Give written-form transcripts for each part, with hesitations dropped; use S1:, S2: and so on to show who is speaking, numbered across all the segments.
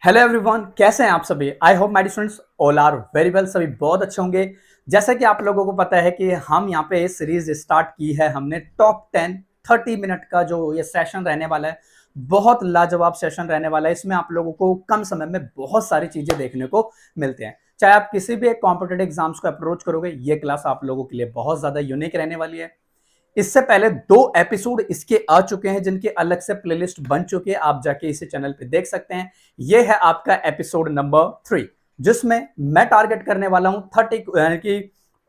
S1: Hello everyone, कैसे हैं आप सभी। I hope my students all are very well. सभी बहुत अच्छे होंगे। जैसा कि आप लोगों को पता है कि हम यहाँ पे सीरीज स्टार्ट की है हमने टॉप 10 30 मिनट का जो ये सेशन रहने वाला है, बहुत लाजवाब सेशन रहने वाला है। इसमें आप लोगों को कम समय में बहुत सारी चीजें देखने को मिलते हैं। चाहे आप किसी भी एक कॉम्पिटेटिव एग्जाम्स को अप्रोच करोगे, ये क्लास आप लोगों के लिए बहुत ज्यादा यूनिक रहने वाली है। इससे पहले 2 एपिसोड इसके आ चुके हैं जिनके अलग से प्लेलिस्ट बन चुकी है, आप जाके इसे चैनल पे देख सकते हैं। ये है आपका एपिसोड नंबर 3, जिसमें मैं टारगेट करने वाला हूं 30 यानी कि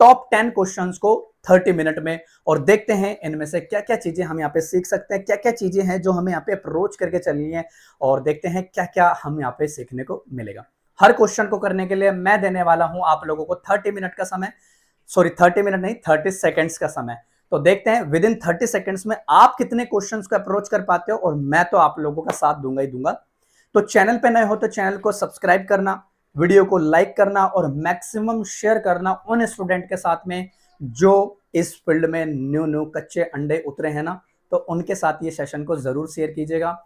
S1: टॉप 10 क्वेश्चंस को 30 मिनट में। और देखते हैं इनमें से क्या क्या चीजें हम यहाँ पे सीख सकते हैं, क्या क्या चीजें हैं जो हमें यहाँ पे अप्रोच करके चलनी है, और देखते हैं क्या क्या हम यहाँ पे सीखने को मिलेगा। हर क्वेश्चन को करने के लिए मैं देने वाला हूं आप लोगों को 30 मिनट का समय। सॉरी, 30 मिनट नहीं, 30 सेकेंड्स का समय। तो देखते हैं विद इन 30 सेकेंड्स में आप कितने क्वेश्चंस को अप्रोच कर पाते हो, और मैं तो आप लोगों का साथ दूंगा ही दूंगा। तो चैनल पे नए हो तो चैनल को सब्सक्राइब करना, वीडियो को लाइक करना और मैक्सिमम शेयर करना उन स्टूडेंट के साथ में जो इस फील्ड में न्यू न्यू कच्चे अंडे उतरे हैं ना, तो उनके साथ ये सेशन को जरूर शेयर कीजिएगा।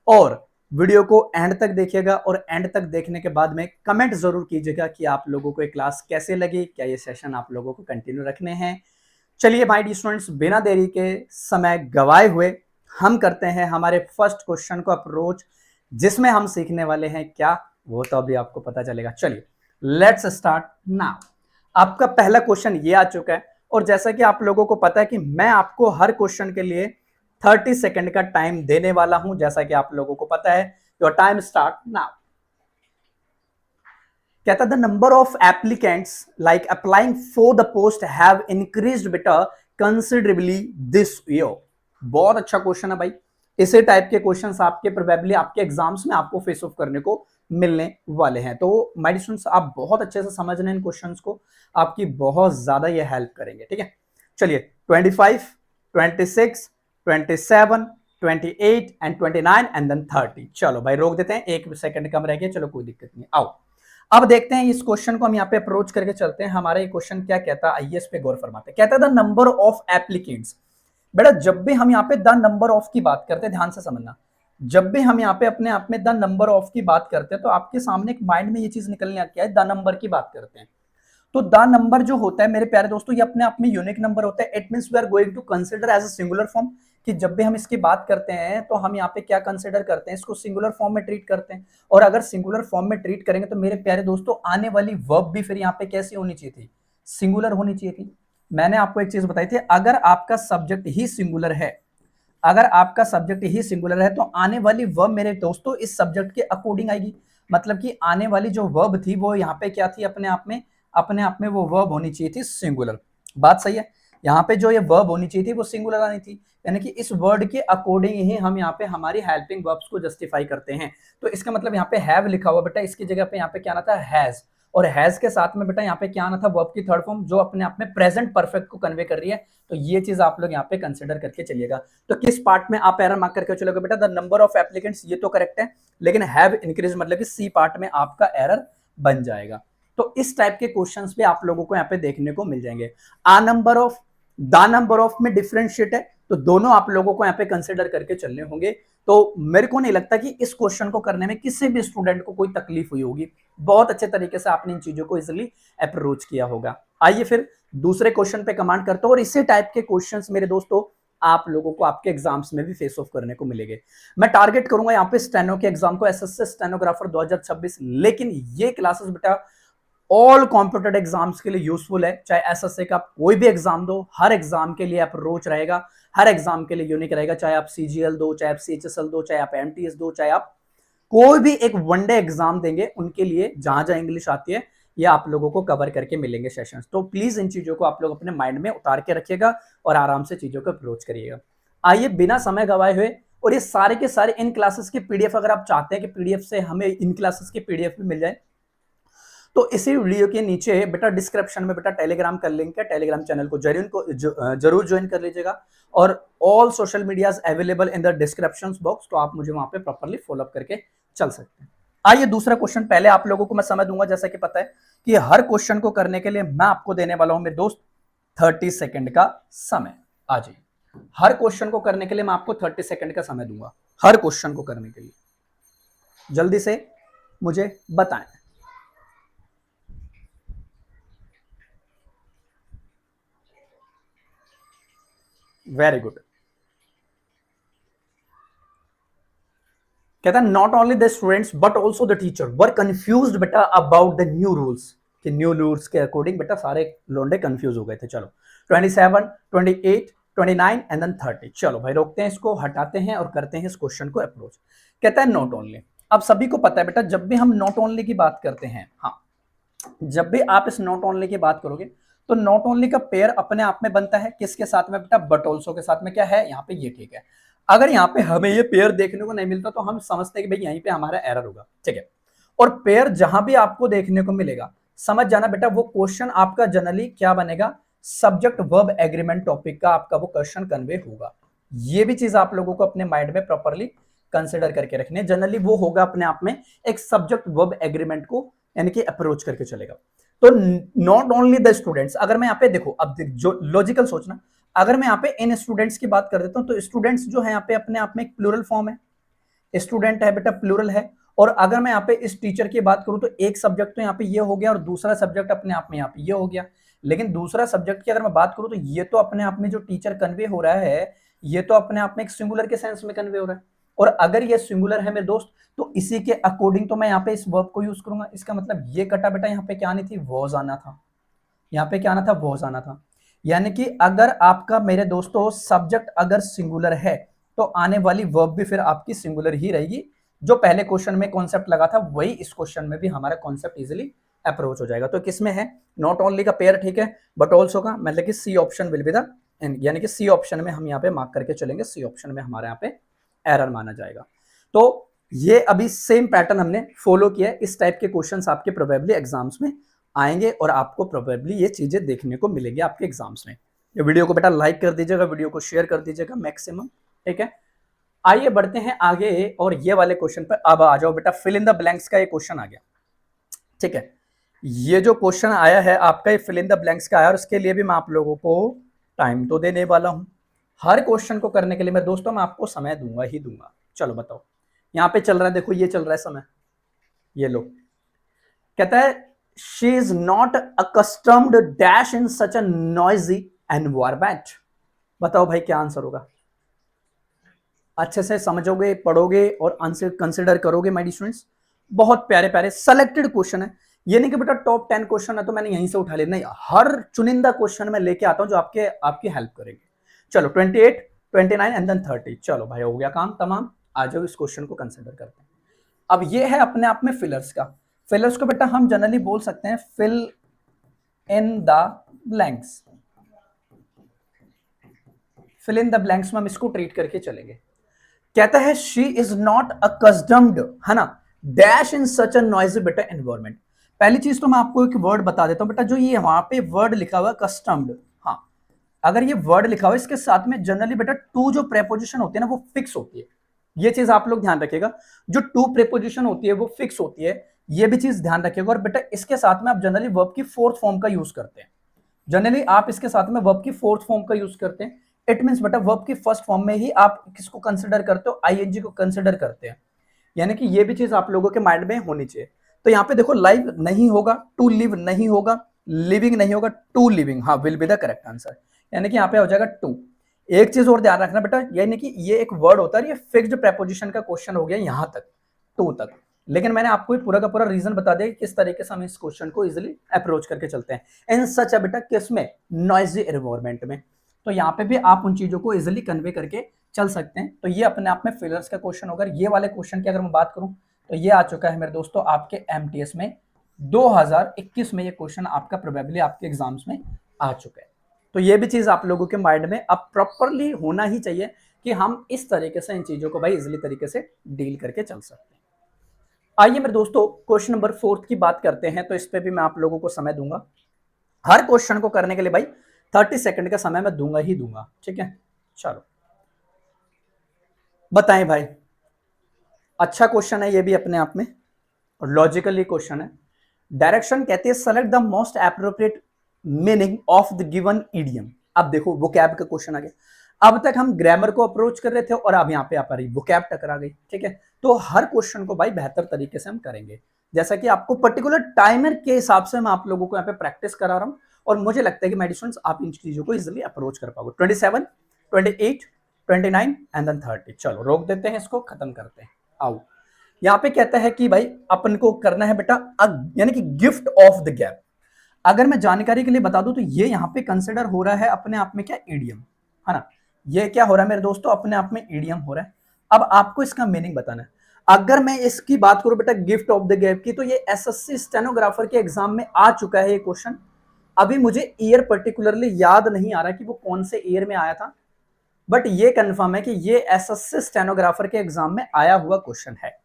S1: और वीडियो को एंड तक देखिएगा, और एंड तक देखने के बाद में कमेंट जरूर कीजिएगा कि आप लोगों को ये क्लास कैसे लगी, क्या ये सेशन आप लोगों को कंटिन्यू रखने हैं। चलिए माय डियर स्टूडेंट्स, बिना देरी के समय गवाए हुए हम करते हैं हमारे फर्स्ट क्वेश्चन को अप्रोच, जिसमें हम सीखने वाले हैं क्या, वो तो अभी आपको पता चलेगा। चलिए लेट्स स्टार्ट नाउ। आपका पहला क्वेश्चन ये आ चुका है, और जैसा कि आप लोगों को पता है कि मैं आपको हर क्वेश्चन के लिए 30 सेकंड का टाइम देने वाला हूं, जैसा कि आप लोगों को पता है। Your time start now. कहता the number of applicants like applying for the post have increased बेटा कंसिडरेबली दिस ईयर। बहुत अच्छा क्वेश्चन है भाई। इसी टाइप के क्वेश्चंस आपके प्रोबेबली आपके एग्जाम्स में आपको फेस ऑफ करने को मिलने वाले हैं। तो माय स्टूडेंट्स, आप बहुत अच्छे से समझ रहे हैं इन क्वेश्चंस को, आपकी बहुत ज्यादा ये हेल्प करेंगे। ठीक है, चलिए 25, 26, 27, 28 एंड 29 एंड देन 30। चलो भाई रोक देते हैं, 1 सेकंड कम रह गया, चलो कोई दिक्कत नहीं। आओ अब देखते हैं इस क्वेश्चन को हम यहाँ पे अप्रोच करके चलते हैं। हमारा ये क्वेश्चन क्या कहता है, आइए इस पे गौर फरमाते हैं। कहता है द नंबर ऑफ एप्लीकेंट्स। बेटा जब भी हम यहाँ पे द नंबर ऑफ की बात करते हैं, ध्यान से समझना, जब भी हम यहाँ पे अपने आप में द नंबर ऑफ की बात करते हैं तो आपके सामने एक माइंड में ये चीज निकलने आती है, द नंबर की बात करते हैं तो द नंबर जो होता है मेरे प्यारे दोस्तों, ये अपने आप में यूनिक नंबर होता है। It means we are going to consider as a singular form, कि जब भी हम इसकी बात करते हैं तो हम यहाँ पे क्या कंसीडर करते हैं, इसको सिंगुलर फॉर्म में ट्रीट करते हैं। और अगर सिंगुलर फॉर्म में ट्रीट करेंगे तो मेरे प्यारे दोस्तों आने वाली वर्ब भी फिर यहाँ पे कैसी होनी चाहिए थी, सिंगुलर होनी चाहिए थी। मैंने आपको एक चीज बताई थी, अगर आपका सब्जेक्ट ही सिंगुलर है, अगर आपका सब्जेक्ट ही सिंगुलर है तो आने वाली वर्ब मेरे दोस्तों इस सब्जेक्ट के अकॉर्डिंग आएगी। मतलब कि आने वाली जो वर्ब थी वो यहाँ पे क्या थी, अपने आप में वो वर्ब होनी चाहिए थी सिंगुलर। बात सही है। यहाँ पे जो ये वर्ब होनी चाहिए थी वो सिंगुलर आनी थी, यानी कि इस वर्ड के अकॉर्डिंग ही हम यहाँ पे हमारी हेल्पिंग वर्ब्स को जस्टिफाई करते हैं। तो इसका मतलब यहाँ पे हैव लिखा हुआ बेटा, इसकी जगह पे यहाँ पे क्या आना था, हैज। और हैज के साथ में बेटा यहाँ पे क्या आना था, वर्ब की थर्ड फॉर्म जो अपने आप में प्रेजेंट परफेक्ट को कन्वे कर रही है। तो ये चीज आप लोग यहाँ पे कंसिडर करके चलिएगा। तो किस पार्ट में आप एरर मार्क करके चलोगे बेटा, द नंबर ऑफ एप्लीकेंट्स, ये तो करेक्ट है, लेकिन हैव इंक्रीज मतलब कि सी पार्ट में आपका एरर बन जाएगा। तो इस टाइप के क्वेश्चंस भी आप लोगों को यहाँ पे देखने को मिल जाएंगे। आ number of, the number of में डिफरेंशिएट है, तो दोनों आप लोगों को यहाँ पे कंसिडर करके चलने होंगे। तो मेरे को नहीं लगता कि इस क्वेश्चन को करने में किसी भी स्टूडेंट को कोई तकलीफ हुई होगी। बहुत अच्छे तरीके से आपने इन चीजों को इजिली अप्रोच किया होगा। आइए फिर दूसरे क्वेश्चन पे कमांड करते हो, और इसी टाइप के क्वेश्चंस मेरे दोस्तों आप लोगों को आपके एग्जाम्स में भी फेस ऑफ करने को मिलेंगे। मैं टारगेट करूंगा यहाँ पे स्टेनो के एग्जाम को, एसएससी स्टेनोग्राफर 2026, लेकिन ये क्लासेस बेटा ऑल कॉम्पिटेटिव एग्जाम्स के लिए यूजफुल है। चाहे एसएससी का कोई भी एग्जाम दो, हर एग्जाम के लिए अप्रोच रहेगा, हर एग्जाम के लिए यूनिक रहेगा। चाहे आप सीजीएल दो, चाहे आप सीएचएसएल दो, चाहे आप एमटीएस दो, चाहे आप कोई भी एक वनडे एग्जाम देंगे, उनके लिए जहां जहां इंग्लिश आती है ये आप लोगों को कवर करके मिलेंगे सेशंस। तो प्लीज इन चीजों को आप लोग अपने माइंड में उतार के रखिएगा और आराम से चीजों को अप्रोच करिएगा। आइए बिना समय गवाए हुए, और ये सारे के सारे इन क्लासेस के पीडीएफ अगर आप चाहते हैं कि पीडीएफ से हमें इन क्लासेस के पीडीएफ भी मिल जाए, तो इसी वीडियो के नीचे बेटा डिस्क्रिप्शन में बेटा टेलीग्राम का लिंक है, टेलीग्राम चैनल को जरूर ज्वाइन कर लीजिएगा। और all social medias available in the description box, तो आप मुझे वहां पे प्रॉपर्ली फॉलोअप करके चल सकते हैं। आइए दूसरा क्वेश्चन, पहले आप लोगों को मैं समय दूंगा, जैसा कि पता है कि हर क्वेश्चन को करने के लिए मैं आपको देने वाला हूं मेरे दोस्त 30 सेकंड का समय। आ जाइए, हर क्वेश्चन को करने के लिए मैं आपको 30 सेकंड का समय दूंगा, हर क्वेश्चन को करने के लिए। जल्दी से मुझे बताएं। Very good. कहता है not only the students but also the teacher were confused बेटा अबाउट द न्यू रूल्स, कि न्यू रूल्स के अकॉर्डिंग बेटा सारे लोंडे कंफ्यूज हो गए थे। चलो 27, 28, 29 एंड देन 30। चलो भाई रोकते हैं इसको, हटाते हैं और करते हैं इस क्वेश्चन को अप्रोच। कहता है नॉट ओनली। अब सभी को पता है बेटा जब भी हम नॉट ओनली की बात करते हैं, हाँ, जब भी आप इस नॉट ओनली की बात करोगे तो नॉट ओनली का पेयर अपने आप में बनता है किसके साथ में बेटा, बट ऑल्सो के साथ में। क्या है यहाँ पे, ये ठीक है। अगर यहाँ पे हमें ये पेयर देखने को नहीं मिलता तो हम समझते हैं कि भाई यहीं पे हमारा एरर होगा, ठीक है। और पेयर जहां भी आपको देखने को मिलेगा, समझ जाना बेटा वो क्वेश्चन आपका जनरली क्या बनेगा, सब्जेक्ट वर्ब एग्रीमेंट टॉपिक का आपका वो क्वेश्चन कन्वे होगा। ये भी चीज आप लोगों को अपने माइंड में प्रॉपरली कंसिडर करके रखनी है। जनरली वो होगा अपने आप में एक सब्जेक्ट वर्ब एग्रीमेंट को यानी कि अप्रोच करके चलेगा। तो नॉट ओनली द स्टूडेंट्स, अगर मैं यहाँ पे देखो, अब जो लॉजिकल सोचना, अगर मैं यहाँ पे इन स्टूडेंट्स की बात कर देता हूं तो स्टूडेंट्स जो है यहाँ पे अपने आप में एक प्लूरल फॉर्म है, स्टूडेंट है बेटा प्लूरल है। और अगर मैं यहाँ पे इस टीचर की बात करूं तो एक सब्जेक्ट तो यहाँ पे ये हो गया और दूसरा सब्जेक्ट अपने आप में यहाँ पे ये हो गया। लेकिन दूसरा सब्जेक्ट की अगर मैं बात करूं तो ये तो अपने आप में जो टीचर कन्वे हो रहा है ये तो अपने आप में एक सिंगुलर के सेंस में कन्वे हो रहा है। और अगर ये सिंगुलर है मेरे दोस्त तो इसी के अकॉर्डिंग तो मैं यहाँ पे इस वर्ब को यूज करूंगा। इसका मतलब ये कटा बेटा यहाँ पे क्या आनी थी, वॉज आना था। यहाँ पे क्या आना था, वॉज आना था। यानी कि अगर आपका मेरे दोस्तों सब्जेक्ट अगर सिंगुलर है तो आने वाली वर्ब भी फिर आपकी सिंगुलर ही रहेगी। जो पहले क्वेश्चन में कॉन्सेप्ट लगा था वही इस क्वेश्चन में भी हमारा कॉन्सेप्ट इजीली अप्रोच हो जाएगा। तो किसमें है, नॉट ओनली का पेयर ठीक है, बट ऑल्सो का, मतलब कि C option will be the, यानी कि सी ऑप्शन में हम यहाँ पे मार्क करके चलेंगे, सी ऑप्शन में हमारे यहाँ पे एरर माना जाएगा। तो ये अभी सेम पैटर्न हमने फॉलो किया है। इस टाइप के क्वेश्चंस आपके प्रोबेबली एग्जाम्स में आएंगे और आपको प्रोबेबली ये चीजें देखने को मिलेंगी आपके एग्जाम्स में। ये वीडियो को बेटा लाइक कर दीजिएगा, वीडियो को शेयर कर दीजिएगा मैक्सिमम, ठीक है। आइए बढ़ते हैं आगे और ये वाले क्वेश्चन पर अब आ जाओ बेटा। फिल इन द ब्लैंक्स का ये क्वेश्चन आ गया, ठीक है। ये जो क्वेश्चन आया है आपका ये फिल इन द ब्लैंक्स का आया और इसके लिए भी मैं आप लोगों को टाइम तो देने वाला हूं। हर क्वेश्चन को करने के लिए मैं दोस्तों मैं आपको समय दूंगा ही दूंगा। चलो बताओ, यहाँ पे चल रहा है, देखो ये चल रहा है समय, ये लो। कहता है she is not accustomed dash in such a noisy environment. बताओ भाई क्या आंसर होगा, अच्छे से समझोगे, पढ़ोगे और आंसर कंसिडर करोगे माय डियर स्टूडेंट्स। बहुत प्यारे प्यारे सेलेक्टेड क्वेश्चन है, ये नहीं कि बेटा टॉप 10 क्वेश्चन है तो मैंने यहीं से उठा लिया, नहीं, हर चुनिंदा क्वेश्चन में लेके आता हूं जो आपकी हेल्प करेंगे। चलो 28, 29 एंड देन 30। चलो भाई हो गया काम तमाम, आ जाओ इस क्वेश्चन को कंसिडर करते हैं। अब ये है अपने आप में फिलर्स का। फिलर्स को बेटा हम जनरली बोल सकते हैं fill in the blanks. Fill in the blanks में हम इसको ट्रीट करके चलेंगे। कहता है शी इज नॉट अकस्टम्ड, है ना, dash in such a noisy बेटा एनवायरमेंट। पहली चीज तो मैं आपको एक वर्ड बता देता हूं बेटा, जो ये वहां पे वर्ड लिखा हुआ कस्टम्ड, हाँ, अगर ये वर्ड लिखा हुआ इसके साथ में जनरली बेटा टू जो प्रेपोजिशन होती है ना वो फिक्स होती है। ये चीज आप लोग ध्यान रखिएगा, जो टू प्रेपोजिशन होती है वो फिक्स होती है, ये भी चीज ध्यान रखिएगा। और बेटा इसके साथ में आप जनरली वर्ब की फोर्थ फॉर्म का यूज करते हैं, जनरली आप इसके साथ में वर्ब की फोर्थ फॉर्म का यूज करते हैं। इट मींस बेटा वर्ब की फर्स्ट फॉर्म में ही आप किसको कंसिडर करते हो, आईएनजी को कंसिडर करते हैं। यानी कि ये भी चीज आप लोगों के माइंड में होनी चाहिए। तो यहाँ पे देखो लाइव नहीं होगा, टू लिव नहीं होगा, लिविंग नहीं होगा, टू लिविंग हाँ will be the correct answer. यानी कि यहाँ पे हो जाएगा टू। एक चीज और ध्यान रखना बेटा, यानी कि ये एक वर्ड होता है, ये फिक्स्ड प्रेपोजिशन का क्वेश्चन हो गया यहां तक, टू तक। लेकिन मैंने आपको पूरा का पूरा रीजन बता दिया किस तरीके से हम इस क्वेश्चन को इजीली अप्रोच करके चलते हैं इन सच अ बेटा किसमें, नॉइजी एनवायरनमेंट में। तो यहाँ पे भी आप उन चीजों को इजीली कन्वे करके चल सकते हैं। तो ये अपने आप में फिलर्स का क्वेश्चन होगा। ये वाले क्वेश्चन की अगर मैं बात करूं तो ये आ चुका है मेरे दोस्तों आपके एमटीएस में 2021 में, ये क्वेश्चन आपका प्रोबेबली आपके एग्जाम्स में आ चुका है। तो ये भी चीज आप लोगों के माइंड में अब प्रॉपरली होना ही चाहिए कि हम इस तरीके से इन चीजों को भाई इजीली तरीके से डील करके चल सकते हैं। आइए मेरे दोस्तों क्वेश्चन नंबर 4 की बात करते हैं। तो इस पे भी मैं आप लोगों को समय दूंगा, हर क्वेश्चन को करने के लिए भाई 30 सेकंड का समय मैं दूंगा ही दूंगा, ठीक है। चलो बताएं भाई, अच्छा क्वेश्चन है ये भी अपने आप में और लॉजिकली क्वेश्चन है। डायरेक्शन कहती है select the most appropriate meaning of the given idiom. अब देखो वो कैब का क्वेश्चन आ गया। अब तक हम ग्रामर को अप्रोच कर रहे थे और अब यहाँ पे हमारी वोकैब टकरा गई, ठीक है। तो हर क्वेश्चन को भाई बेहतर तरीके से हम करेंगे, जैसा कि आपको पर्टिकुलर टाइमर के हिसाब से मैं आप लोगों को यहाँ पे प्रैक्टिस करा रहा हूँ, और मुझे लगता है कि मेरे स्टूडेंट्स आप इन चीजों को इजिली अप्रोच कर पाओगे। 27, 28, 29 एंड देन 30। चलो रोक देते हैं, इसको खत्म करते हैं। आओ, यहाँ पे कहता है कि भाई अपन को करना है बेटा यानी कि गिफ्ट ऑफ द गैप। अगर मैं जानकारी के लिए बता दूं तो ये यहाँ पे कंसिडर हो रहा है अपने आप में क्या, ईडियम, है ना। ये क्या हो रहा है मेरे दोस्तों, अपने आप में ईडियम हो रहा है। अब आपको इसका मीनिंग बताना है। अगर मैं इसकी बात करूं बेटा गिफ्ट ऑफ द गैप की, तो ये एसएससी स्टेनोग्राफर के एग्जाम में आ चुका है ये क्वेश्चन। अभी मुझे ईयर पर्टिकुलरली याद नहीं आ रहा कि वो कौन से ईयर में आया था, बट ये कंफर्म है कि ये एसएससी स्टेनोग्राफर के एग्जाम में आया हुआ क्वेश्चन है।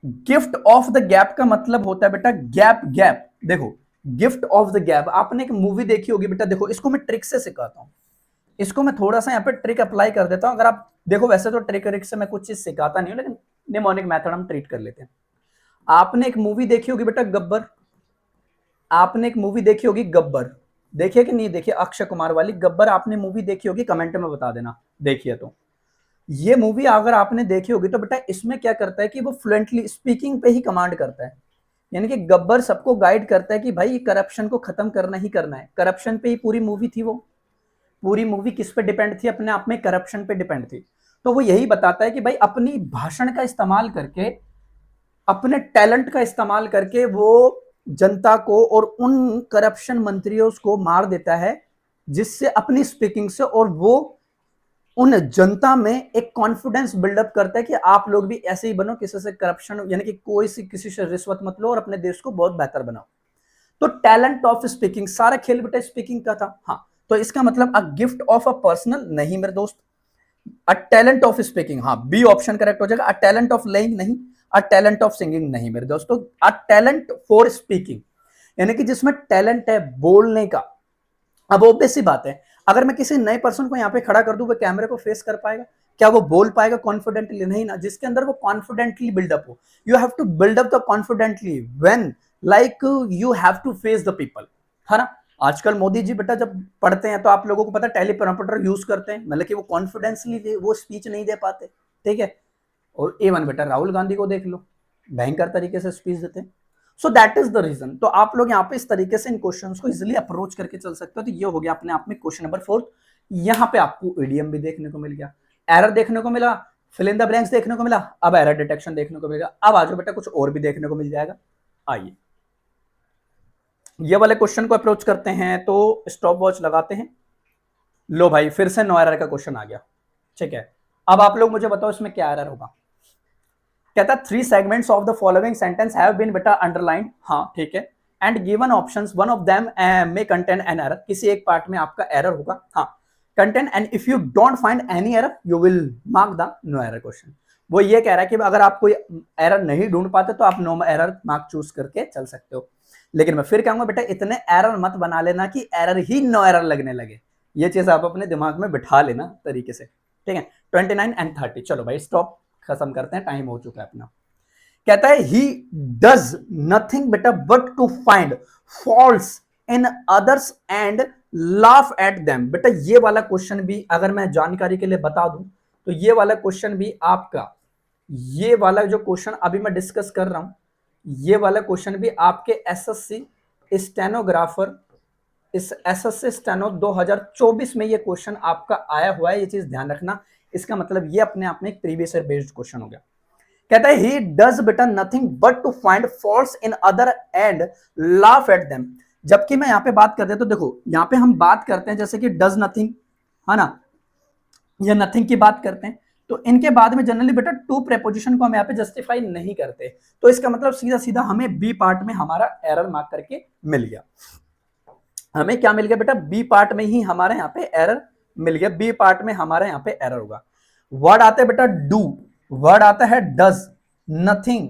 S1: गिफ्ट ऑफ द गैप का मतलब होता है बेटा गैप, गैप देखो, गिफ्ट ऑफ द गैप आपने एक मूवी देखी होगी बेटा। देखो इसको मैं ट्रिक से सिखाता हूं, इसको मैं थोड़ा सा यहाँ पे ट्रिक अप्लाई कर देता हूं। अगर आप देखो, वैसे तो ट्रिक से मैं कुछ चीज सिखाता नहीं हूं, लेकिन निमोनिक मेथड हम ट्रीट कर लेते हैं। आपने एक मूवी देखी होगी बेटा गब्बर, आपने एक मूवी देखी होगी गब्बर, देखिए कि नहीं देखिए, अक्षय कुमार वाली गब्बर आपने मूवी देखी होगी, कमेंट में बता देना देखिए। तो ये मूवी अगर आपने देखी होगी तो बेटा इसमें क्या करता है कि वो फ्लुएंटली स्पीकिंग पे ही कमांड करता है, यानी कि गब्बर सबको गाइड करता है कि भाई करप्शन को खत्म करना ही करना है। करप्शन पे ही पूरी मूवी थी, वो पूरी मूवी किस पे डिपेंड थी, अपने आप में करप्शन पे डिपेंड थी। तो वो यही बताता है कि भाई अपनी भाषण का इस्तेमाल करके, अपने टैलेंट का इस्तेमाल करके वो जनता को और उन करप्शन मंत्रियों को मार देता है, जिससे अपनी स्पीकिंग से, और वो उन जनता में एक कॉन्फिडेंस बिल्डअप करता है कि आप लोग भी ऐसे ही बनो, किसी से करप्शन यानी कि कोई सी किसी से रिश्वत मत लो और अपने देश को बहुत बेहतर बनाओ। तो टैलेंट ऑफ स्पीकिंग, सारा खेल बेटा स्पीकिंग का था। हाँ, तो इसका मतलब a gift of a personal नहीं मेरे दोस्त, अ टैलेंट ऑफ स्पीकिंग, हाँ बी ऑप्शन करेक्ट हो जाएगा। अ टैलेंट ऑफ लेइंग नहीं, अ टैलेंट ऑफ सिंगिंग नहीं मेरे दोस्तों, अ टैलेंट फॉर स्पीकिंग, यानी कि जिसमें टैलेंट है बोलने का। अब ऑब्वियस सी बात है, अगर मैं किसी नए पर्सन को यहाँ पे खड़ा कर दूं, वो कैमरे को फेस कर पाएगा क्या, वो बोल पाएगा कॉन्फिडेंटली? नहीं ना। जिसके अंदर वो कॉन्फिडेंटली बिल्डअप हो, you have to build up the confidently when like you have to face the people, है ना। आजकल मोदी जी बेटा जब पढ़ते हैं तो आप लोगों को पता टेलीप्रॉम्प्टर यूज करते हैं, मतलब कि वो कॉन्फिडेंसली वो स्पीच नहीं दे पाते, ठीक है। और इवन बेटा राहुल गांधी को देख लो, भयंकर तरीके से स्पीच देते हैं। So that is the reason. तो आप लोग यहाँ पे इस तरीके से इन क्वेश्चंस को इजिली अप्रोच करके चल सकते हो। तो ये हो गया अपने आप में क्वेश्चन नंबर 4। यहाँ पे आपको ईडीएम भी देखने को मिल गया, एरर देखने को मिला, फिल इन द ब्लैंक्स देखने को मिला, अब एरर डिटेक्शन देखने को मिलेगा। अब आ जाओ बेटा कुछ और भी देखने को मिल जाएगा। आइए ये वाले क्वेश्चन को अप्रोच करते हैं, तो स्टॉप वॉच लगाते हैं। लो भाई फिर से नो एरर का क्वेश्चन आ गया, ठीक है। अब आप लोग मुझे बताओ इसमें क्या एरर होगा। कहता है 3 segments of the following sentence have been बेटा अंडरलाइंड, हाँ ठीक है, and given options, one of them may contain an error, किसी एक पार्ट में आपका एरर होगा, हाँ contain, and if you don't find any error you will mark the no error question. वो ये कह रहा है कि अगर आप कोई एरर नहीं ढूंढ पाते तो आप नो एरर मार्क चूज करके चल सकते हो। लेकिन मैं फिर कहूंगा बेटा इतने एरर मत बना लेना कि एरर ही नो एरर लगने लगे, ये चीज आप अपने दिमाग में बिठा लेना तरीके से, ठीक है। 29 एंड 30, चलो भाई स्टॉप, खत्म करते हैं, टाइम हो चुका है अपना। कहता है ही डज नथिंग बेटा but to find faults in others and laugh at them. बेटा ये वाला क्वेश्चन भी अगर मैं जानकारी के लिए बता दूं तो ये वाला क्वेश्चन भी आपका, ये वाला जो क्वेश्चन अभी मैं डिस्कस कर रहा हूं, ये वाला क्वेश्चन भी आपके एसएससी स्टेनोग्राफर, इस एसएससी स्टेनो 2024 में ये क्वेश्चन आपका आया हुआ है, ये चीज ध्यान रखना। इसका मतलब ये अपने आप में एक प्रीवियस ईयर बेस्ड क्वेश्चन हो गया। कहता है ही डज बेटा nothing but to find faults in other and laugh at them. जबकि मैं यहां पे बात करते हैं तो देखो यहां पे हम बात करते हैं जैसे कि डज नथिंग, है ना, या नथिंग की बात करते हैं, तो इनके बाद में जनरली बेटा टू प्रेपोजिशन को हम यहाँ पे जस्टिफाई नहीं करते। तो इसका मतलब सीधा सीधा हमें बी पार्ट में हमारा एरर मार्क करके मिल गया। हमें क्या मिल गया बेटा, बी पार्ट में ही हमारे यहाँ पे एरर मिल गया, बी पार्ट में हमारे यहाँ पे एरर होगा। वर्ड आता है बेटा डू, वर्ड आता है डज, नथिंग,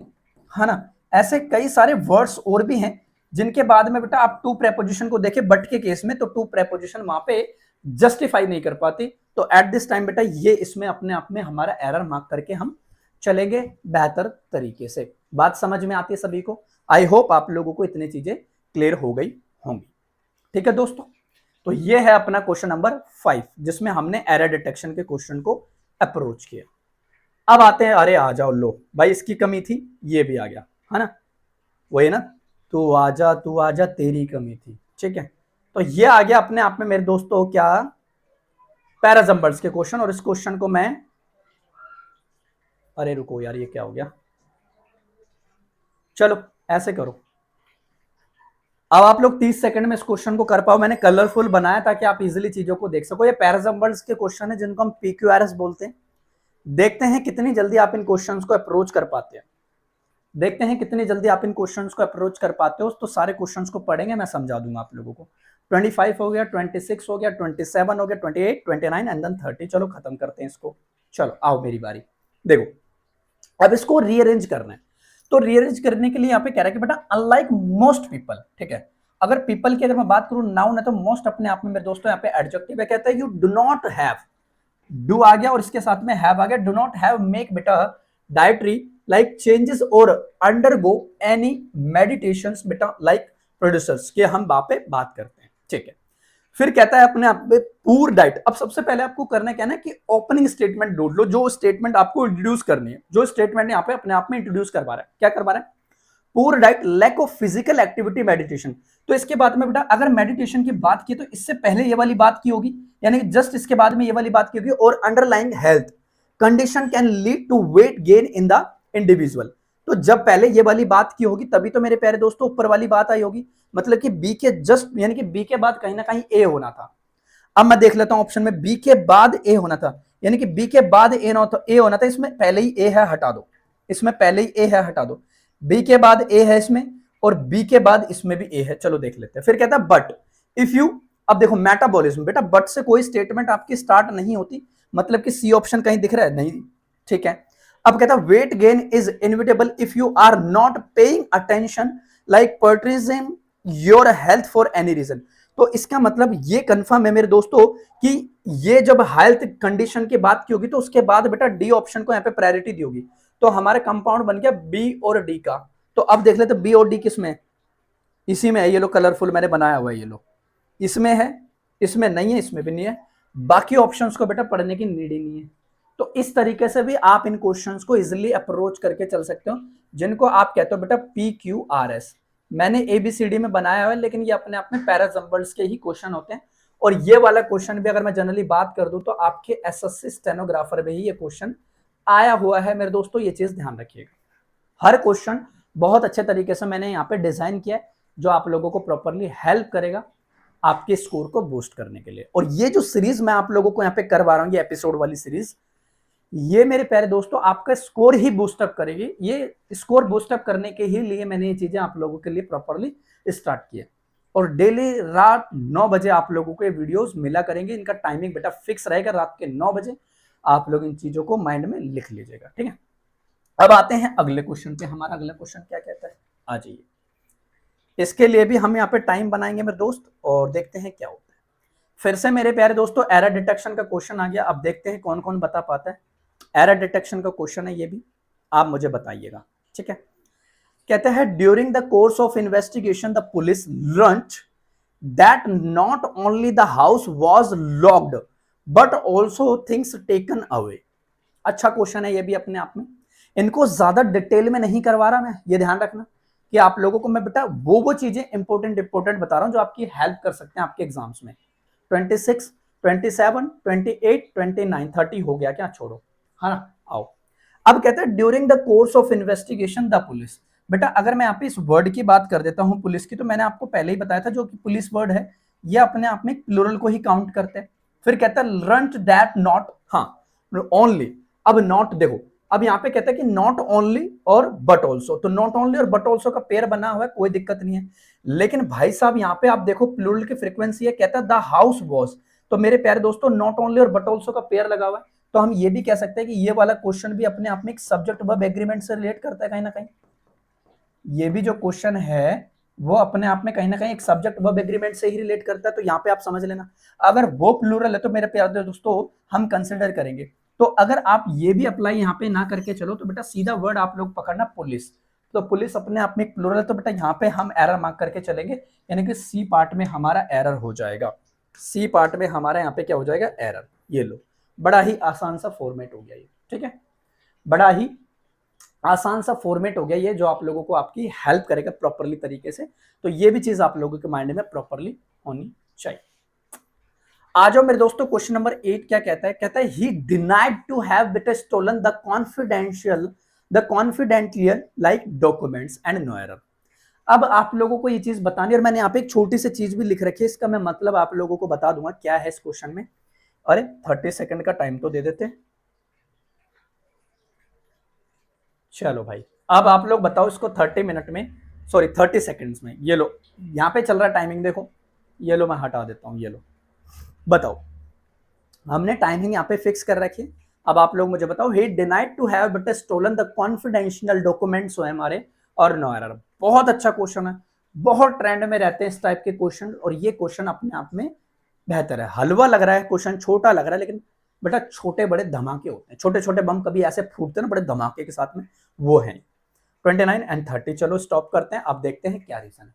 S1: है ना, ऐसे कई सारे वर्ड्स और भी हैं जिनके बाद में बेटा आप टू प्रेपोजिशन को देखें, बट के केस में तो टू प्रेपोजिशन वहां पे जस्टिफाई नहीं कर पाती। तो एट दिस टाइम बेटा ये इसमें अपने आप में हमारा एरर मार्क करके हम चलेंगे बेहतर तरीके से। बात समझ में आती है सभी को? आई होप आप लोगों को इतनी चीजें क्लियर हो गई होंगी, ठीक है दोस्तों। तो ये है अपना क्वेश्चन नंबर 5 जिसमें हमने एरर डिटेक्शन के क्वेश्चन को अप्रोच किया। अब आते हैं, अरे आ जाओ लो भाई, इसकी कमी थी, ये भी आ गया है ना, वही ना, तू आजा तेरी कमी थी, ठीक है। तो ये आ गया अपने आप में मेरे दोस्तों क्या, पैराजम्बल्स के क्वेश्चन। और इस क्वेश्चन को मैं, अरे रुको यार ये क्या हो गया, चलो ऐसे करो, अब आप लोग 30 सेकंड में इस क्वेश्चन को कर पाओ। मैंने कलरफुल बनाया ताकि आप इजीली चीजों को देख सको। ये पैराजम्बल्स के क्वेश्चन है जिनको हम पीक्यूआरएस बोलते हैं। देखते हैं कितनी जल्दी आप इन क्वेश्चंस को अप्रोच कर पाते हैं, देखते हैं कितनी जल्दी आप इन क्वेश्चंस को अप्रोच कर पाते हो। तो सारे क्वेश्चंस को पढ़ेंगे, मैं समझा दूंगा आप लोगों को। 25 हो गया, 26 हो गया, 27 हो गया, 28, 29 एंड देन 30। चलो खत्म करते हैं इसको। चलो आओ मेरी बारी। देखो अब इसको रीअरेंज करना है, तो रीअरेंज करने के लिए यहाँ पे कह रहा है कि बेटा अनलाइक मोस्ट पीपल, ठीक है। अगर पीपल की अगर मैं बात करूं नाउन है, तो मोस्ट अपने आप में मेरे दोस्तों यहाँ पे एडजेक्टिव है। कहता है you do not have, do आ गया और इसके साथ में हैव आ गया। डू नॉट हैव मेक बेटा डायट्री लाइक चेंजेस और अंडरगो एनी मेडिटेशंस बेटा लाइक प्रोड्यूसर्स के हम वहां पे बात करते हैं, ठीक है। फिर कहता है अपने आप में पूर डाइट। अब सबसे पहले आपको करना क्या है ना कि ओपनिंग स्टेटमेंट ढूंढ लो, जो स्टेटमेंट आपको इंट्रोड्यूस करनी है, जो स्टेटमेंट यहाँ पे अपने आप में इंट्रोड्यूस करवा रहा है। क्या करवा रहा है, poor diet lack of physical activity meditation. तो इसके बाद में बेटा अगर मेडिटेशन की बात की तो इससे पहले ये वाली बात की होगी, यानी जस्ट इसके बाद में ये वाली बात की होगी। और underlying health condition can lead to weight gain in the individual. तो जब पहले ये वाली बात की होगी तभी तो मेरे प्यारे दोस्तों ऊपर वाली बात आई होगी। मतलब कि बी के जस्ट यानी कि बी के बाद कहीं ना कहीं ए होना था। अब मैं देख लेता हूं ऑप्शन में, बी के बाद ए होना था, यानी कि बी के बाद ए होना था। इसमें पहले ही ए है, हटा दो, इसमें पहले ही ए है, हटा दो। बी के बाद ए है इसमें, और बी के बाद इसमें भी ए है। चलो देख लेते हैं। फिर कहता है बट इफ यू, अब देखो मेटाबॉलिज्म, बेटा बट से कोई स्टेटमेंट आपकी स्टार्ट नहीं होती, मतलब कि सी ऑप्शन कहीं दिख रहा है नहीं, ठीक है। अब कहता है weight gain is inevitable if you are not paying attention like prioritising your health for any reason. तो इसका मतलब ये कंफर्म है मेरे दोस्तों कि ये जब हेल्थ कंडीशन की बात की होगी तो उसके बाद बेटा डी ऑप्शन को यहाँ पे प्रायोरिटी दी होगी। तो हमारा कंपाउंड बन गया बी और डी का। तो अब देख लेते बी और डी किस में, इसी में है। ये लो कलरफुल मैंने बनाया हुआ है, ये लो इसमें है, इसमें नहीं है, इसमें भी नहीं है। बाकी ऑप्शंस को बेटा पढ़ने की नीड ही नहीं है। तो इस तरीके से भी आप इन क्वेश्चंस को इजिली अप्रोच करके चल सकते हो, जिनको आप कहते हो बेटा PQRS। मैंने ABCD में बनाया हुआ है, लेकिन ये अपने आप में पैराजम्बल्स के ही क्वेश्चन होते हैं। और ये वाला क्वेश्चन भी अगर मैं जनरली बात कर दूं तो आपके SSC स्टेनोग्राफर में ही ये क्वेश्चन आया हुआ है मेरे दोस्तों। ये चीज ध्यान रखिएगा। हर क्वेश्चन बहुत अच्छे तरीके से मैंने यहाँ पे डिजाइन किया है, जो आप लोगों को प्रॉपरली हेल्प करेगा आपके स्कोर को बूस्ट करने के लिए। और ये जो सीरीज मैं आप लोगों को यहाँ पे करवा रहा हूँ, ये एपिसोड वाली सीरीज, ये मेरे प्यारे दोस्तों आपका स्कोर ही बूस्टअप करेगी। ये स्कोर बूस्टअप करने के ही लिए मैंने ये चीजें आप लोगों के लिए प्रॉपरली स्टार्ट किया। और डेली रात 9 बजे आप लोगों को ये वीडियोस मिला करेंगे। इनका टाइमिंग बेटा फिक्स रहेगा, रात के 9 बजे। आप लोग इन चीजों को माइंड में लिख लीजिएगा, ठीक है। अब आते हैं अगले क्वेश्चन पे। हमारा अगला क्वेश्चन क्या कहता है, आ जाइए। इसके लिए भी हम यहाँ पे टाइम बनाएंगे मेरे दोस्त, और देखते हैं क्या होता है। फिर से मेरे प्यारे दोस्तों एरर डिटेक्शन का क्वेश्चन आ गया। अब देखते हैं कौन कौन बता पाता है। एरर डिटेक्शन का क्वेश्चन है, ये भी आप मुझे बताइएगा, ठीक है। कहते हैं during the course of investigation the police learned that not only the house was locked but also things taken away. अच्छा क्वेश्चन है ये भी अपने आप में। इनको ज्यादा डिटेल में नहीं करवा रहा मैं, ये ध्यान रखना कि आप लोगों को मैं बेटा वो चीजें इंपॉर्टेंट बता रहा हूं जो आपकी हेल्प कर सकते हैं आपके एग्जाम्स में। 26, 27, 28, 29, 30 हो गया क्या, छोड़ो, हाँ ना। आओ अब कहते हैं during the course of investigation the police. बेटा अगर मैं यहाँ पे इस वर्ड की बात कर देता हूँ पुलिस की, तो मैंने आपको पहले ही बताया था जो कि पुलिस वर्ड है ये अपने आप में प्लूरल को ही काउंट करते हैं। फिर कहता है लर्न्ड दैट नॉट, हाँ ओनली। अब नॉट देखो, अब यहाँ पे कहता है कि नॉट ओनली और बट ऑल्सो। तो नॉट ओनली और बट ऑल्सो का पेयर बना हुआ है, कोई दिक्कत नहीं है। लेकिन भाई साहब यहाँ पे आप देखो प्लूरल की फ्रीक्वेंसी है, कहता है द हाउस वॉज। तो मेरे प्यारे दोस्तों नॉट ओनली और बट ऑल्सो का पेयर लगा हुआ है। तो हम ये भी कह सकते हैं कि ये वाला क्वेश्चन भी अपने आप में एक सब्जेक्ट वर्ब एग्रीमेंट से रिलेट करता है कहीं ना कहीं। ये भी जो क्वेश्चन है वो अपने आप में कहीं ना कहीं एक सब्जेक्ट वर्ब एग्रीमेंट से ही रिलेट करता है। तो यहाँ पे आप समझ लेना, अगर वो प्लूरल है तो मेरे प्यारे दोस्तों हम कंसिडर करेंगे। तो अगर आप ये भी अप्लाई यहाँ पे ना करके चलो तो बेटा सीधा वर्ड आप लोग पकड़ना पुलिस। तो पुलिस अपने आप में एक प्लूरल है, तो बेटा यहाँ पे हम एरर मार्क करके चलेंगे, यानी कि सी पार्ट में हमारा एरर हो जाएगा। सी पार्ट में हमारा यहाँ पे क्या हो जाएगा, एरर। ये लो, बड़ा ही आसान सा फॉर्मेट हो गया ये, ठीक है, बड़ा ही आसान सा फॉर्मेट हो गया ये, जो आप लोगों को आपकी हेल्प करेगा प्रॉपरली तरीके से। तो ये भी चीज आप लोगों के माइंड में प्रॉपरली होनी चाहिए। आ जाओ मेरे दोस्तों, क्वेश्चन नंबर 8 क्या कहता है, कहता है he denied to have bit stolen the confidential like documents and no error. अब आप लोगों को ये चीज बतानी, और मैंने यहाँ पे एक छोटी सी चीज भी लिख रखी है, इसका मैं मतलब आप लोगों को बता दूंगा क्या है इस क्वेश्चन में। अरे 30 सेकंड का टाइम तो दे देते। चलो भाई, अब आप लोग बताओ इसको 30 मिनट में, सॉरी 30 सेकंड्स में। ये लो, यहाँ पे चल रहा टाइमिंग देखो, ये लो मैं हटा देता हूँ, ये लो बताओ, हमने टाइमिंग यहाँ पे फिक्स कर रखी है। अब आप लोग मुझे बताओ, he denied to have but stolen the confidential documents हमारे और नो एरर। बहुत अच्छा क्वेश्चन है, बहुत ट्रेंड में रहते हैं इस टाइप के क्वेश्चन, और ये क्वेश्चन अपने आप में बेहतर है। हलवा लग रहा है क्वेश्चन, छोटा लग रहा है, लेकिन बेटा छोटे बड़े धमाके होते हैं, छोटे छोटे बम कभी ऐसे फूटते हैं ना बड़े धमाके के साथ में, वो है 29 एंड 30। चलो स्टॉप करते हैं, अब देखते हैं क्या रीजन है।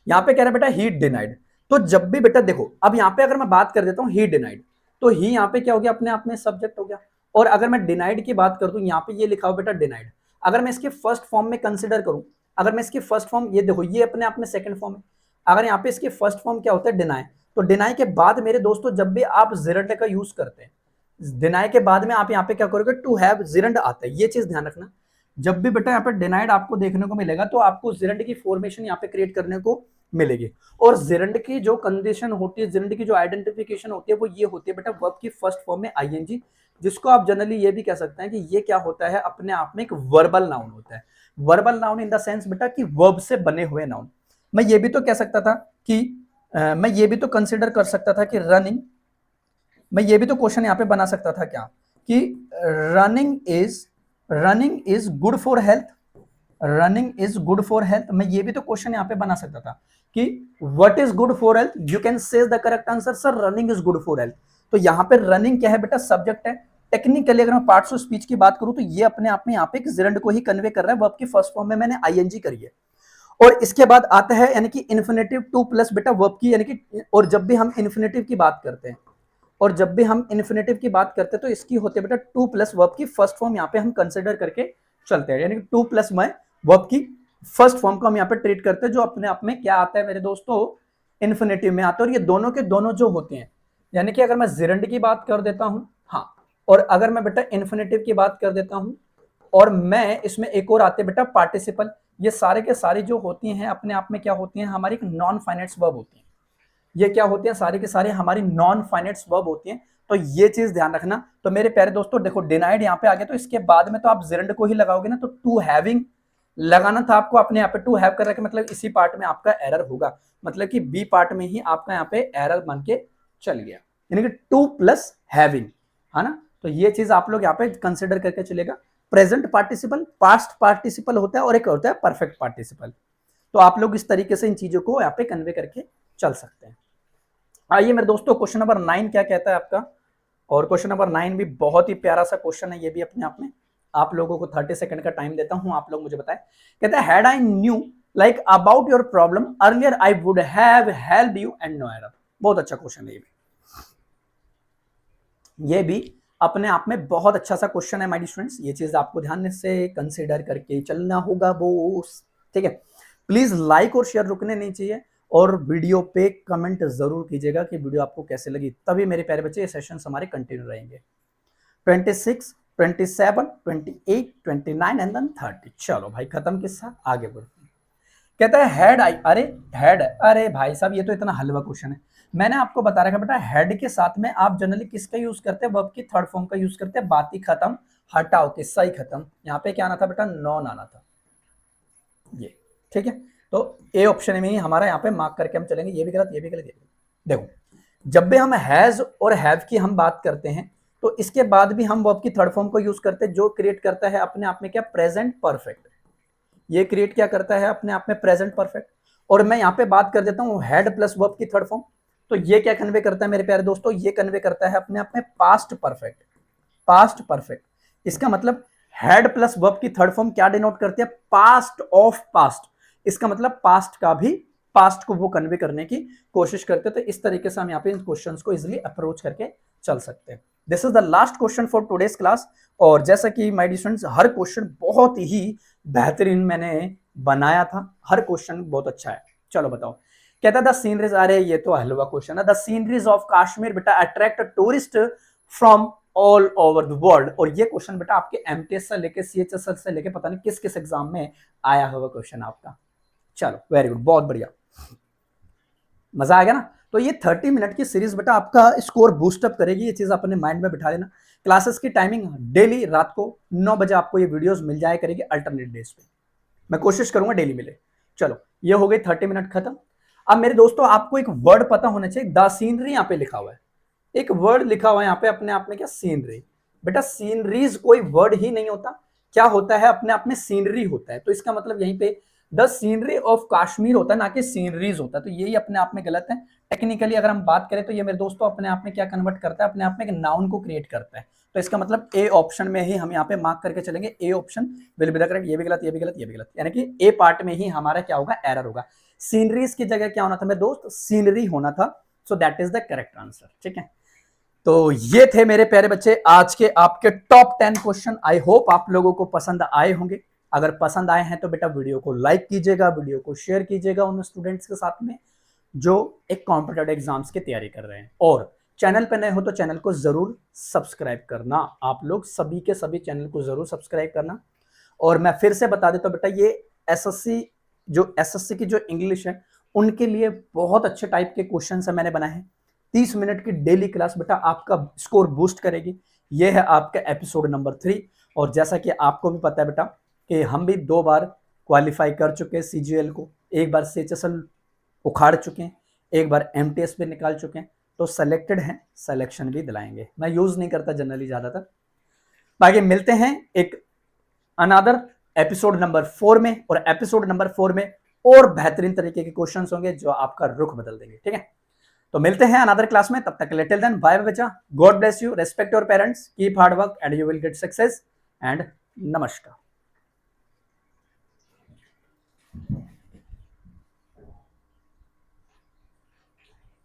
S1: यहाँ पे कह रहा है बेटा ही डिनाइड, तो जब भी बेटा देखो, अब यहाँ पे अगर मैं बात कर देता हूँ ही डिनाइड, तो ही यहाँ पे क्या हो गया, अपने आप में सब्जेक्ट हो गया। और अगर मैं डिनाइड की बात कर दूं, यहाँ पे ये लिखा हो बेटा डिनाइड, अगर मैं इसके फर्स्ट फॉर्म में कंसिडर करूं, अगर मैं इसकी फर्स्ट फॉर्म, ये देखो ये अपने आप में सेकंड फॉर्म है, अगर यहाँ पे इसकी फर्स्ट फॉर्म क्या होता है, डिनाई, तो डिनाई के बाद मेरे दोस्तों जब भी आप जिरंड का यूज करते हैं, डिनाई के बाद में आप यहाँ पे क्या करोगे, टू हैव जिरंड आता है, ये चीज ध्यान रखना। जब भी बेटा यहाँ पे डिनाइड आपको देखने को मिलेगा, तो आपको जिरंड की फॉर्मेशन यहाँ पे क्रिएट करने को मिलेगी। और जिरंड की जो कंडीशन होती है, जिरंड की जो आइडेंटिफिकेशन होती है, वो ये होती है बेटा वर्ब की फर्स्ट फॉर्म में आईएनजी, जिसको आप जनरली ये भी कह सकते हैं कि ये क्या होता है, अपने आप में एक वर्बल नाउन होता है। Verbal noun in the sense बेटा कि वर्ब से बने हुए नाउन। मैं ये भी तो कह सकता था कि मैं ये भी तो कंसिडर कर सकता था कि रनिंग, मैं ये भी तो क्वेश्चन यहाँ पे बना सकता था क्या, कि running is good for health, running is good for health. मैं ये भी तो क्वेश्चन यहाँ पे बना सकता था कि what is good for health, you can say the correct answer sir running is good for health. तो यहाँ पे रनिंग क्या है बेटा, सब्जेक्ट है। टेक्निकली अगर मैं पार्ट्स ऑफ स्पीच की बात करूं, तो ये अपने आप में यहाँ पे जिरंड को ही कन्वे कर रहा है, वर्ब की फर्स्ट फॉर्म में मैंने आईएनजी करी है। और इसके बाद आता है यानी कि इन्फिनेटिव टू प्लस बेटा वर्ब की, यानी कि, और जब भी हम इन्फिनेटिव की बात करते हैं, और जब भी हम इन्फिनेटिव की बात करते हैं, तो इसकी होती है बेटा टू प्लस वर्ब की फर्स्ट फॉर्म, यहाँ पे हम कंसिडर करके चलते हैं, यानी कि टू प्लस में वर्ब की फर्स्ट फॉर्म को हम यहाँ पे ट्रीट करते हैं, जो अपने आप में क्या आता है मेरे दोस्तों, इन्फिनेटिव में आता है। और ये दोनों के दोनों जो होते हैं, यानी कि अगर मैं जिरंड की बात कर देता हूं, हाँ, और अगर मैं बेटा इन्फिनेटिव की बात कर देता हूं, और मैं इसमें एक और आते बेटा पार्टिसिपल, ये सारे के सारे जो होती हैं अपने आप में क्या होती हैं, हमारी नॉन फाइनाइट्स वर्ब होती हैं। ये क्या होती है, सारे के सारे हमारी नॉन फाइनाइट्स वर्ब होती हैं। तो ये चीज ध्यान रखना। तो मेरे प्यारे दोस्तों देखो, डिनाइड यहाँ पे आ गया, तो इसके बाद में तो आप जिरंड को ही लगाओगे ना, तो टू हैविंग लगाना था आपको, अपने यहाँ पे टू हैव कर रखे, मतलब इसी पार्ट में आपका एरर होगा, मतलब कि बी पार्ट में ही आपका यहाँ पे एरर बन के चल गया, यानी कि टू प्लस हैविंग, है ना। तो ये चीज आप लोग यहाँ पे कंसिडर करके चलेगा। प्रेजेंट पार्टिसिपल, पास्ट पार्टिसिपल होता है, और एक होता है परफेक्ट पार्टिसिपल। तो आप लोग इस तरीके से इन चीजों को यहाँ पे कन्वे करके चल सकते हैं। आइए मेरे दोस्तों, क्वेश्चन नंबर 9 क्या कहता है आपका, और क्वेश्चन नंबर 9 भी बहुत ही प्यारा सा क्वेश्चन है, ये भी अपने आप में। आप लोगों को 30 सेकंड का टाइम देता हूं, आप लोग मुझे बताएं। कहता है had I knew like about your problem earlier I would have help you and no error. बहुत अच्छा क्वेश्चन है ये भी अपने आप में बहुत अच्छा सा क्वेश्चन है माय स्टूडेंट्स। ये चीज आपको ध्यान से कंसिडर करके चलना होगा बोस, ठीक है। प्लीज लाइक और शेयर रुकने नहीं चाहिए, और वीडियो पे कमेंट जरूर कीजिएगा कि वीडियो आपको कैसे लगी, तभी मेरे प्यारे बच्चे ये सेशन हमारे कंटिन्यू रहेंगे। 26, 27, 28, 29 एंड देन 30। चलो भाई खत्म किस्सा, आगे बढ़ते हैं। कहता है हेड आई, अरे हेड, अरे भाई साहब ये तो इतना हलवा क्वेश्चन है। मैंने आपको बता रखा बेटा, हेड के साथ में आप जनरली किसका यूज करते हैं, वर्ब की थर्ड फॉर्म का यूज करते हैं। बात ही खत्म, हटाओ, किस्सा ही खत्म। यहाँ पे क्या आना था बेटा, नॉन आना था, ये ठीक है। तो ए ऑप्शन में ही हमारा यहाँ पे मार्क करके हम चलेंगे, ये भी गलत, ये भी गलत, ये भी। देखो जब भी हम हैज और हैव की हम बात करते हैं, तो इसके बाद भी हम वर्ब की थर्ड फॉर्म को यूज करते हैं, जो क्रिएट करता है अपने आप में क्या, प्रेजेंट परफेक्ट। ये क्रिएट क्या करता है अपने आप में, प्रेजेंट परफेक्ट। और मैं यहाँ पे बात कर देता हूँ हैड प्लस वर्ब की थर्ड फॉर्म, तो ये क्या कन्वे करता है मेरे प्यारे दोस्तों, ये कन्वे करता है अपने आप में पास्ट परफेक्ट, पास्ट परफेक्ट। इसका मतलब हैड प्लस वर्ब की थर्ड फॉर्म क्या डिनोट करती है, पास्ट ऑफ पास्ट। इसका मतलब पास्ट का भी पास्ट को वो कन्वे करने की कोशिश करते हैं। तो इस तरीके से हम यहाँ पे इन क्वेश्चंस को इजिली अप्रोच करके चल सकते हैं। This is the last question for today's class. और जैसा कि माय डियर स्टूडेंट्स, हर क्वेश्चन बहुत ही बेहतरीन मैंने बनाया था, हर क्वेश्चन बहुत अच्छा है। चलो बताओ, कहता द सीनरीज, अरे ये तो हलवा क्वेश्चन है। द सीनरीज ऑफ कश्मीर बेटा attract tourist from all over the world. और ये क्वेश्चन बेटा आपके एमटीएस से लेके सीएचएसएल से लेके पता नहीं किस किस एग्जाम में आया हुआ क्वेश्चन आपका। चलो वेरी गुड, बहुत बढ़िया, मजा आ गया ना। तो ये 30 मिनट की सीरीज बेटा आपका स्कोर बूस्टअप करेगी, ये चीज अपने माइंड में बिठा लेना। क्लासेस की टाइमिंग डेली रात को 9 बजे आपको ये वीडियोस मिल जाया करेगी अल्टरनेट डेज पे, मैं कोशिश करूंगा डेली मिले। चलो ये हो गई 30 मिनट खत्म। अब मेरे दोस्तों आपको एक वर्ड पता होना चाहिए, द सीनरी यहाँ पे लिखा हुआ है, एक वर्ड लिखा हुआ है यहाँ पे अपने आप में, क्या सीनरी। बेटा सीनरीज कोई वर्ड ही नहीं होता, क्या होता है अपने आप में सीनरी होता है। तो इसका मतलब यहीं पे द सीनरी ऑफ कश्मीर होता है, ना कि सीनरीज होता है। तो यही अपने आप में गलत है। टेक्निकली अगर हम बात करें तो ये मेरे दोस्तों अपने आप में क्या कन्वर्ट करता है, अपने आप में एक नाउन को क्रिएट करता है। तो इसका मतलब ए ऑप्शन में ही हम यहाँ पे मार्क करके चलेंगे, A option will be the correct. ये भी गलत, ये भी गलत, ये भी गलत, यानी कि ए पार्ट में ही हमारा क्या होगा, एरर होगा। सीनरीज की जगह क्या होना था मेरे दोस्त, सीनरी होना था। सो that is the correct answer. ठीक है, तो ये थे मेरे प्यारे बच्चे आज के आपके टॉप 10 क्वेश्चन। आई होप आप लोगों को पसंद आए होंगे। अगर पसंद आए हैं तो बेटा वीडियो को लाइक कीजिएगा, वीडियो को शेयर कीजिएगा उन स्टूडेंट्स के साथ में जो एक कॉम्पिटेटिव एग्जाम्स की तैयारी कर रहे हैं। और चैनल पे नए हो तो चैनल को जरूर सब्सक्राइब करना, आप लोग सभी के सभी चैनल को जरूर सब्सक्राइब करना। और मैं फिर से बता देता हूं बेटा, ये एसएससी की जो इंग्लिश है उनके लिए बहुत अच्छे टाइप के क्वेश्चन है मैंने बनाए हैं। 30 मिनट की डेली क्लास बेटा आपका स्कोर बूस्ट करेगी। ये है आपका एपिसोड नंबर 3। और जैसा कि आपको भी पता है बेटा कि हम भी 2 बार क्वालिफाई कर चुके हैं सीजीएल को, एक बार सीएचएसएल उखाड़ चुके हैं, एक बार एमटीएस पे निकाल चुके हैं। तो सेलेक्टेड हैं, सिलेक्शन भी दिलाएंगे। मैं यूज नहीं करता जनरली ज्यादातर। बाकी मिलते हैं एक अनदर एपिसोड नंबर 4 में, और एपिसोड नंबर 4 में और बेहतरीन तरीके के क्वेश्चंस होंगे जो आपका रुख बदल देंगे। ठीक है, तो मिलते हैं अनदर क्लास में, तब तक के लिए टिल देन बाय बच्चा, God bless you, respect your parents, keep hard work and you will get success, and नमस्कार।